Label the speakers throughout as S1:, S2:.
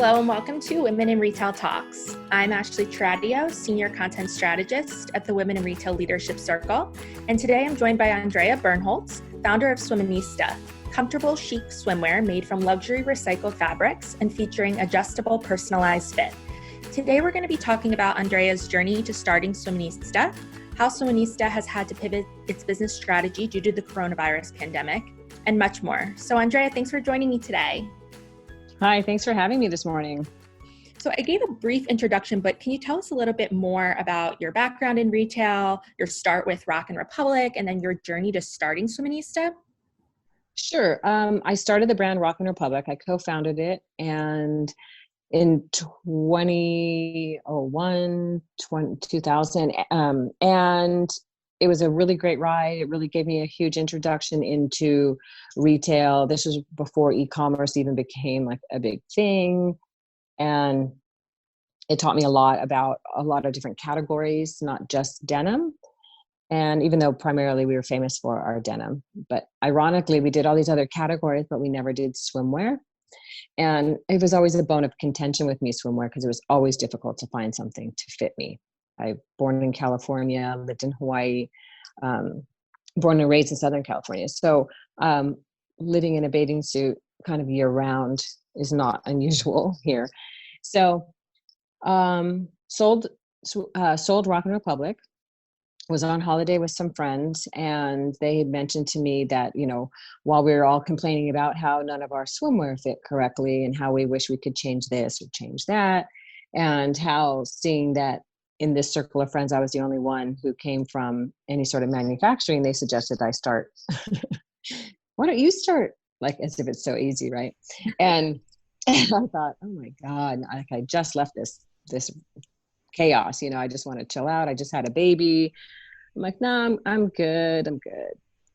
S1: Hello and welcome to Women in Retail Talks. I'm Ashley Tradio, Senior Content Strategist at the Women in Retail Leadership Circle, and today I'm joined by Andrea Bernholtz, founder of Swiminista, comfortable chic swimwear made from luxury recycled fabrics and featuring adjustable personalized fit. Today we're going to be talking about Andrea's journey to starting Swiminista, how Swiminista has had to pivot its business strategy due to the coronavirus pandemic, and much more. So Andrea, thanks for joining me today.
S2: Hi, thanks for having me this morning.
S1: So I gave a brief introduction, but can you tell us a little bit more about your background in retail, your start with Rock & Republic, and then your journey to starting Swiminista?
S2: Sure. I started the brand Rock & Republic. I co-founded it, and in 2000, and it was a really great ride. It really gave me a huge introduction into retail. This was before e-commerce even became like a big thing. And it taught me a lot about a lot of different categories, not just denim. And even though primarily we were famous for our denim, but ironically, we did all these other categories, but we never did swimwear. And it was always a bone of contention with me, swimwear, because it was always difficult to find something to fit me. I born in California, lived in Hawaii, born and raised in Southern California. So living in a bathing suit kind of year round is not unusual here. So sold Rock & Republic, was on holiday with some friends, and they had mentioned to me that, you know, while we were all complaining about how none of our swimwear fit correctly and how we wish we could change this or change that, and how seeing that in this circle of friends, I was the only one who came from any sort of manufacturing, they suggested I start. Why don't you start? Like, as if it's so easy, right? And I thought, oh my God, I just left this chaos. You know, I just want to chill out. I just had a baby. I'm like, no, I'm good.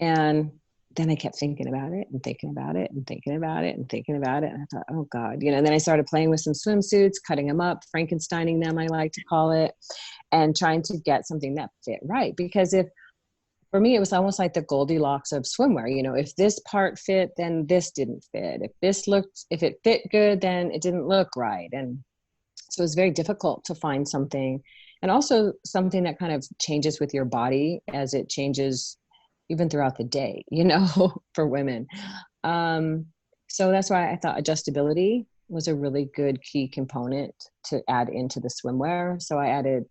S2: And then I kept thinking about it and thinking about it and thinking about it and thinking about it. And I thought, oh God, you know, and then I started playing with some swimsuits, cutting them up, Frankensteining them, I like to call it, and trying to get something that fit right. Because for me, it was almost like the Goldilocks of swimwear. You know, if this part fit, then this didn't fit. If it fit good, then it didn't look right. And so it's very difficult to find something, and also something that kind of changes with your body as it changes even throughout the day, you know, for women. So that's why I thought adjustability was a really good key component to add into the swimwear. So I added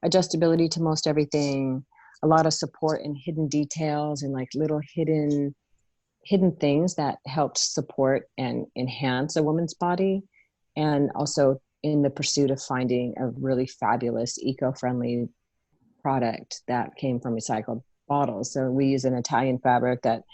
S2: adjustability to most everything, a lot of support in hidden details and like little hidden things that helped support and enhance a woman's body. And also in the pursuit of finding a really fabulous eco-friendly product that came from recycled bottles. So we use an Italian fabric that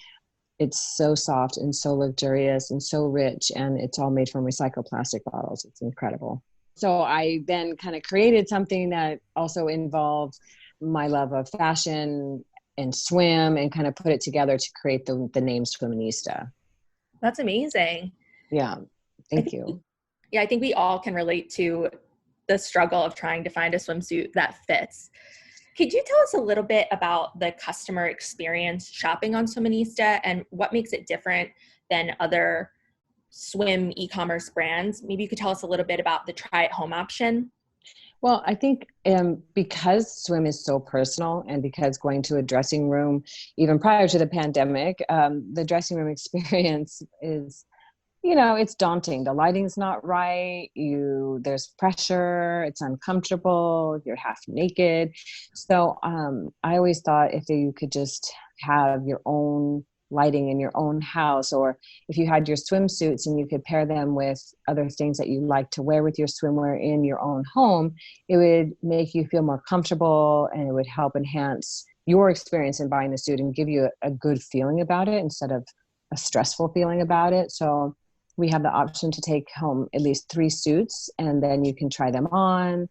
S2: it's so soft and so luxurious and so rich, and it's all made from recycled plastic bottles. It's incredible. So I then kind of created something that also involved my love of fashion and swim, and kind of put it together to create the name Swiminista.
S1: That's amazing.
S2: Yeah, thank you.
S1: Yeah, I think we all can relate to the struggle of trying to find a swimsuit that fits. Could you tell us a little bit about the customer experience shopping on Swiminista and what makes it different than other swim e-commerce brands? Maybe you could tell us a little bit about the try at home option.
S2: Well, I think because swim is so personal, and because going to a dressing room, even prior to the pandemic, the dressing room experience is, you know, it's daunting. The lighting's not right. There's pressure. It's uncomfortable. You're half naked. So I always thought if you could just have your own lighting in your own house, or if you had your swimsuits and you could pair them with other things that you like to wear with your swimwear in your own home, it would make you feel more comfortable, and it would help enhance your experience in buying the suit and give you a good feeling about it instead of a stressful feeling about it. So we have the option to take home at least 3 suits, and then you can try them on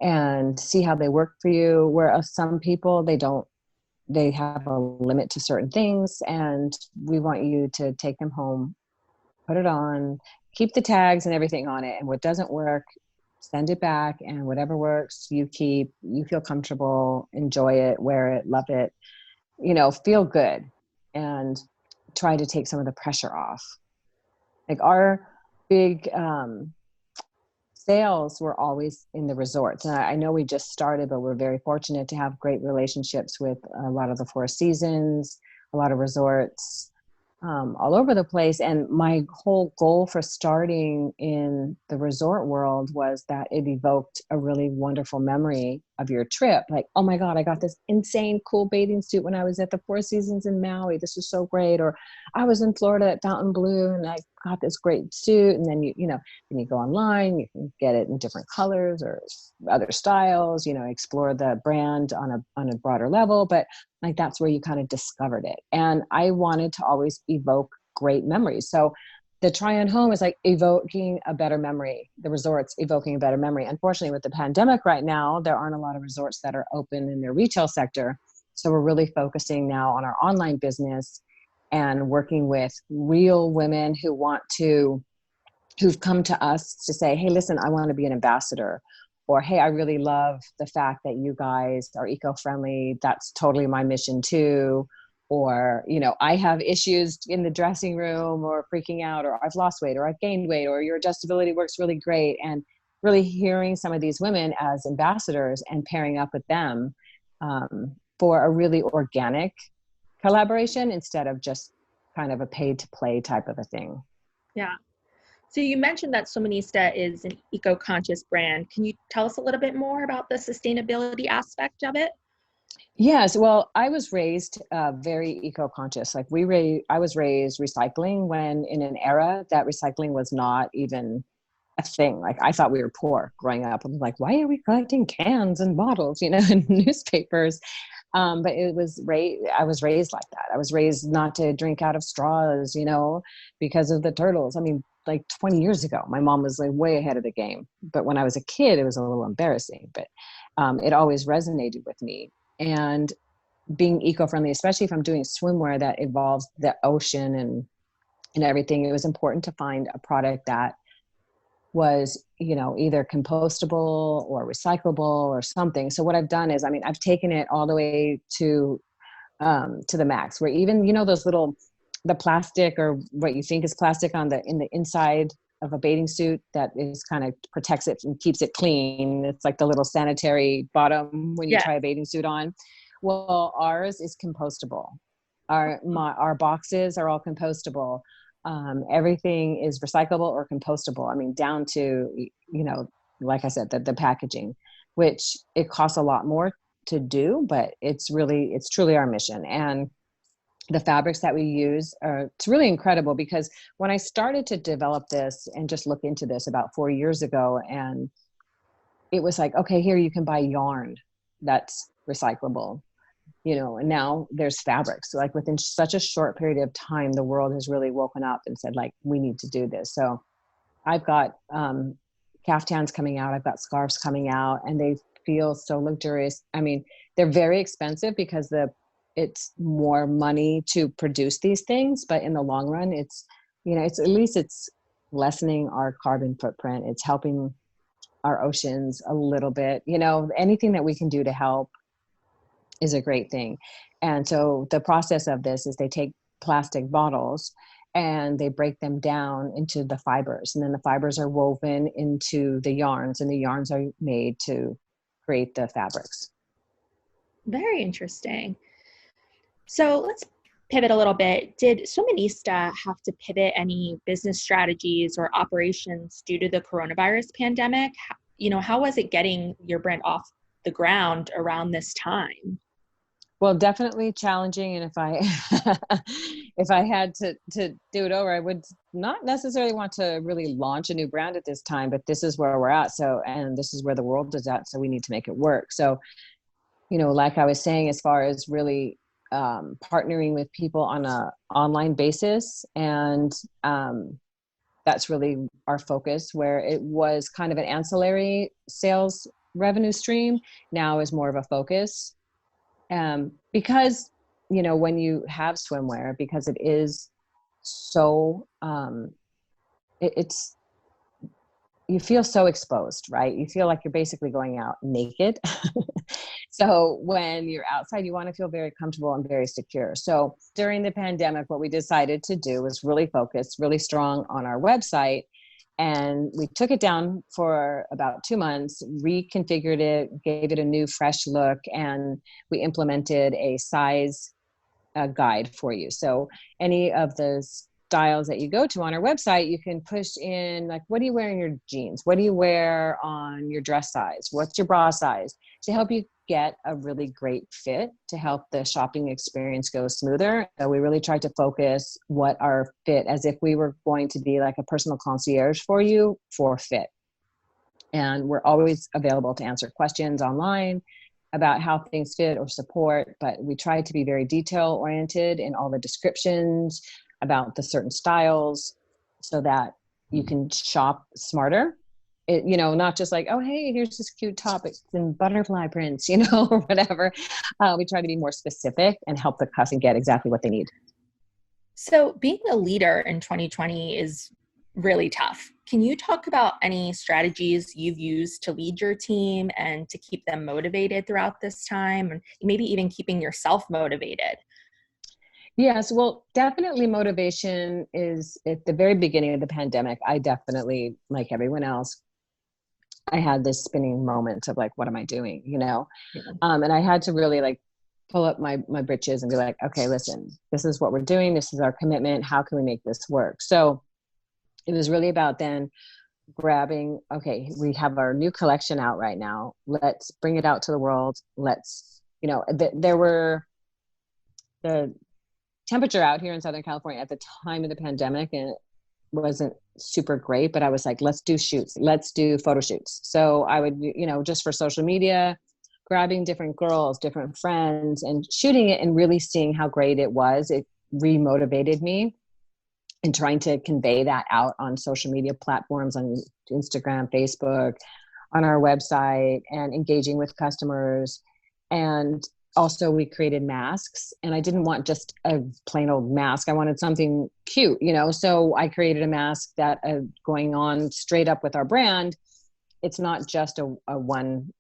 S2: and see how they work for you. Whereas some people, they have a limit to certain things, and we want you to take them home, put it on, keep the tags and everything on it. And what doesn't work, send it back, and whatever works, you keep, you feel comfortable, enjoy it, wear it, love it, you know, feel good, and try to take some of the pressure off. Like our big sales were always in the resorts. And I know we just started, but we're very fortunate to have great relationships with a lot of the Four Seasons, a lot of resorts all over the place. And my whole goal for starting in the resort world was that it evoked a really wonderful memory of your trip. Like, oh my God, I got this insane cool bathing suit when I was at the Four Seasons in Maui. This was so great. Or I was in Florida at Fontainebleau and I got this great suit. And then then you go online, you can get it in different colors or other styles, explore the brand on a broader level. But like, that's where you kind of discovered it. And I wanted to always evoke great memories. So the try on home is like evoking a better memory. The resorts evoking a better memory. Unfortunately, with the pandemic right now, there aren't a lot of resorts that are open in their retail sector. So we're really focusing now on our online business and working with real women who've come to us to say, hey, listen, I want to be an ambassador. Or, hey, I really love the fact that you guys are eco-friendly. That's totally my mission too. Or, I have issues in the dressing room or freaking out, or I've lost weight or I've gained weight, or your adjustability works really great. And really hearing some of these women as ambassadors and pairing up with them for a really organic collaboration instead of just kind of a paid to play type of a thing.
S1: Yeah. So you mentioned that Swiminista is an eco-conscious brand. Can you tell us a little bit more about the sustainability aspect of it?
S2: Yes. Well, I was raised very eco-conscious. Like I was raised recycling when in an era that recycling was not even a thing. Like I thought we were poor growing up. I was like, why are we collecting cans and bottles, and newspapers? But I was raised like that. I was raised not to drink out of straws, because of the turtles. I mean, like 20 years ago, my mom was like way ahead of the game. But when I was a kid, it was a little embarrassing, but it always resonated with me. And being eco-friendly, especially if I'm doing swimwear that involves the ocean and everything, it was important to find a product that was, either compostable or recyclable or something. So what I've done is, I've taken it all the way to the max, where even, the plastic or what you think is plastic in the inside of a bathing suit that is kind of protects it and keeps it clean. It's like the little sanitary bottom when you try a bathing suit on. Well, ours is compostable. Our boxes are all compostable. Everything is recyclable or compostable. Down to, like I said, the packaging, which it costs a lot more to do, but it's truly our mission. And the fabrics that we use it's really incredible, because when I started to develop this and just look into this about 4 years ago, and it was like, okay, here you can buy yarn that's recyclable, and now there's fabrics. So like within such a short period of time, the world has really woken up and said, like, we need to do this. So I've got caftans coming out, I've got scarves coming out, and they feel so luxurious. They're very expensive because it's more money to produce these things, but in the long run, it's at least it's lessening our carbon footprint. It's helping our oceans a little bit. Anything that we can do to help is a great thing. And so the process of this is they take plastic bottles and they break them down into the fibers, and then the fibers are woven into the yarns, and the yarns are made to create the fabrics.
S1: Very interesting. So let's pivot a little bit. Did Swiminista have to pivot any business strategies or operations due to the coronavirus pandemic? How was it getting your brand off the ground around this time?
S2: Well, definitely challenging. And if I had to do it over, I would not necessarily want to really launch a new brand at this time, but this is where we're at. So, and this is where the world is at. So we need to make it work. So, like I was saying, as far as really partnering with people on a online basis, and that's really our focus, where it was kind of an ancillary sales revenue stream, now is more of a focus. Because, when you have swimwear, because it is so, it's, you feel so exposed, right? You feel like you're basically going out naked. So when you're outside, you want to feel very comfortable and very secure. So during the pandemic, what we decided to do was really focus really strong on our website And we took it down for about 2 months, reconfigured it, gave it a new fresh look, and we implemented a size guide for you. So any of the styles that you go to on our website, you can push in like, what do you wear in your jeans? What do you wear on your dress size? What's your bra size? To help you get a really great fit, to help the shopping experience go smoother. So we really tried to focus what our fit, as if we were going to be like a personal concierge for you for fit. And we're always available to answer questions online about how things fit or support, but we try to be very detail oriented in all the descriptions about the certain styles so that you can shop smarter. Not just like, oh, hey, here's this cute top, it's in butterfly prints, or whatever. We try to be more specific and help the customer get exactly what they need.
S1: So being a leader in 2020 is really tough. Can you talk about any strategies you've used to lead your team and to keep them motivated throughout this time, and maybe even keeping yourself motivated?
S2: Yes, well, definitely motivation is at the very beginning of the pandemic. I definitely, like everyone else, I had this spinning moment of like, what am I doing?
S1: Yeah.
S2: And I had to really like pull up my britches and be like, okay, listen, this is what we're doing. This is our commitment. How can we make this work? So it was really about then grabbing, okay, we have our new collection out right now. Let's bring it out to the world. Let's, there were the temperature out here in Southern California at the time of the pandemic, and it wasn't super great, but I was like, let's do shoots. Let's do photo shoots. So I would, just for social media, grabbing different girls, different friends and shooting it and really seeing how great it was. It remotivated me. And trying to convey that out on social media platforms, on Instagram, Facebook, on our website, and engaging with customers. And also we created masks, and I didn't want just a plain old mask. I wanted something cute, so I created a mask that going on straight up with our brand. It's not just a one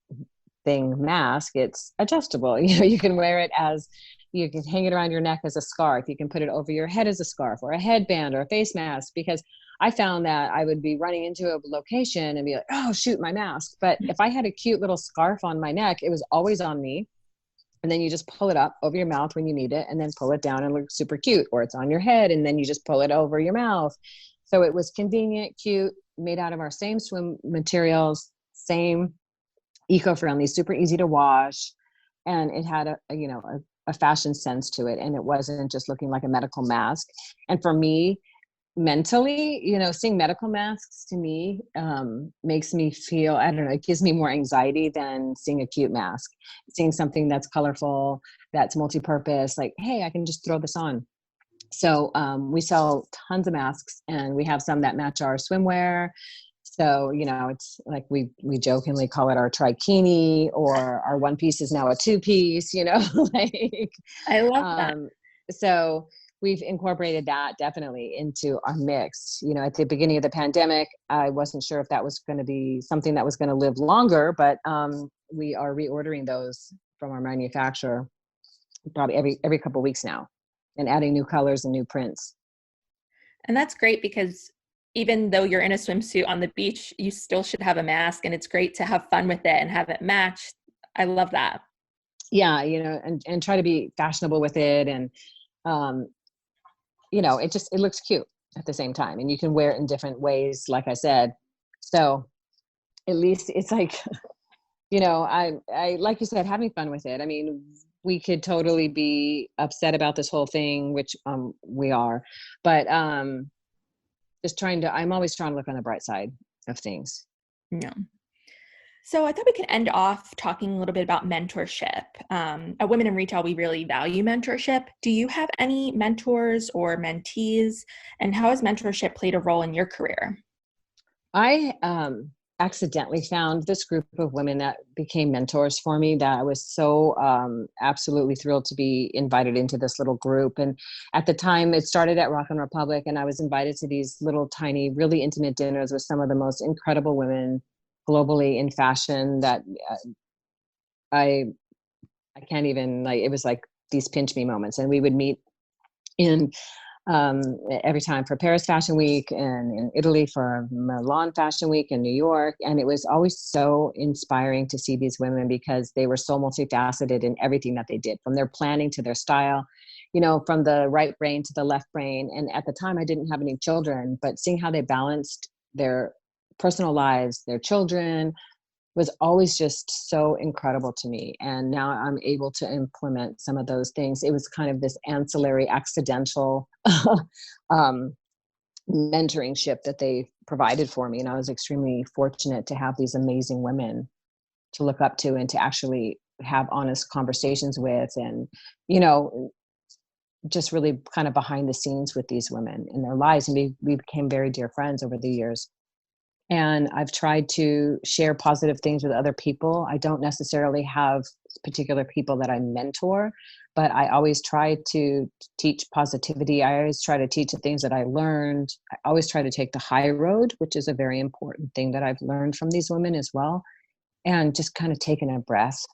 S2: thing mask, it's adjustable. You can wear it as, you can hang it around your neck as a scarf. You can put it over your head as a scarf or a headband or a face mask, because I found that I would be running into a location and be like, oh, shoot, my mask. But if I had a cute little scarf on my neck, it was always on me. And then you just pull it up over your mouth when you need it, and then pull it down and look super cute. Or it's on your head, and then you just pull it over your mouth. So it was convenient, cute, made out of our same swim materials, same eco-friendly, super easy to wash. And it had a fashion sense to it, and it wasn't just looking like a medical mask. And for me, mentally, seeing medical masks to me makes me feel, I don't know, it gives me more anxiety than seeing a cute mask. Seeing something that's colorful, that's multi-purpose, like, hey, I can just throw this on. So we sell tons of masks, and we have some that match our swimwear. So, it's like we jokingly call it our trikini, or our one piece is now a two piece, like,
S1: I love that.
S2: So we've incorporated that definitely into our mix. At the beginning of the pandemic, I wasn't sure if that was going to be something that was going to live longer, but we are reordering those from our manufacturer probably every couple of weeks now, and adding new colors and new prints.
S1: And that's great, because even though you're in a swimsuit on the beach, you still should have a mask, and it's great to have fun with it and have it match. I love that.
S2: Yeah, and try to be fashionable with it. And, it looks cute at the same time, and you can wear it in different ways, like I said. So at least it's like, I like you said, having fun with it. I mean, we could totally be upset about this whole thing, which we are, but I'm always trying to look on the bright side of things.
S1: Yeah. So I thought we could end off talking a little bit about mentorship. At Women in Retail, we really value mentorship. Do you have any mentors or mentees, and how has mentorship played a role in your career?
S2: I accidentally found this group of women that became mentors for me, that I was so absolutely thrilled to be invited into this little group. And at the time, it started at Rock and Republic, and I was invited to these little tiny, really intimate dinners with some of the most incredible women globally in fashion that I can't even, like, it was like these pinch me moments. And we would meet in every time for Paris Fashion Week, and in Italy for Milan Fashion Week, in New York. And it was always so inspiring to see these women because they were so multifaceted in everything that they did, from their planning to their style, from the right brain to the left brain. And at the time I didn't have any children, but seeing how they balanced their personal lives, their children, was always just so incredible to me. And now I'm able to implement some of those things. It was kind of this ancillary, accidental mentoringship that they provided for me. And I was extremely fortunate to have these amazing women to look up to and to actually have honest conversations with, and, just really kind of behind the scenes with these women in their lives. And we became very dear friends over the years. And I've tried to share positive things with other people. I don't necessarily have particular people that I mentor, but I always try to teach positivity. I always try to teach the things that I learned. I always try to take the high road, which is a very important thing that I've learned from these women as well. And just kind of taking a breath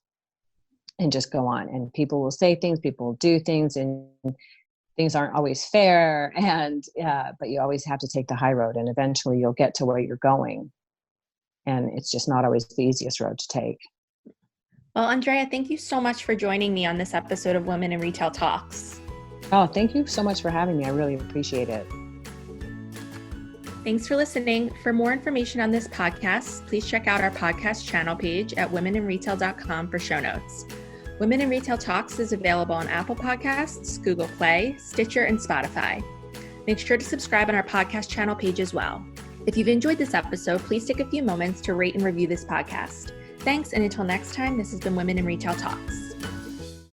S2: and just go on. And people will say things, people will do things, and things aren't always fair, but you always have to take the high road, and eventually you'll get to where you're going. And it's just not always the easiest road to take.
S1: Well, Andrea, thank you so much for joining me on this episode of Women in Retail Talks.
S2: Oh, thank you so much for having me. I really appreciate it.
S1: Thanks for listening. For more information on this podcast, please check out our podcast channel page at womeninretail.com for show notes. Women in Retail Talks is available on Apple Podcasts, Google Play, Stitcher, and Spotify. Make sure to subscribe on our podcast channel page as well. If you've enjoyed this episode, please take a few moments to rate and review this podcast. Thanks, and until next time, this has been Women in Retail Talks.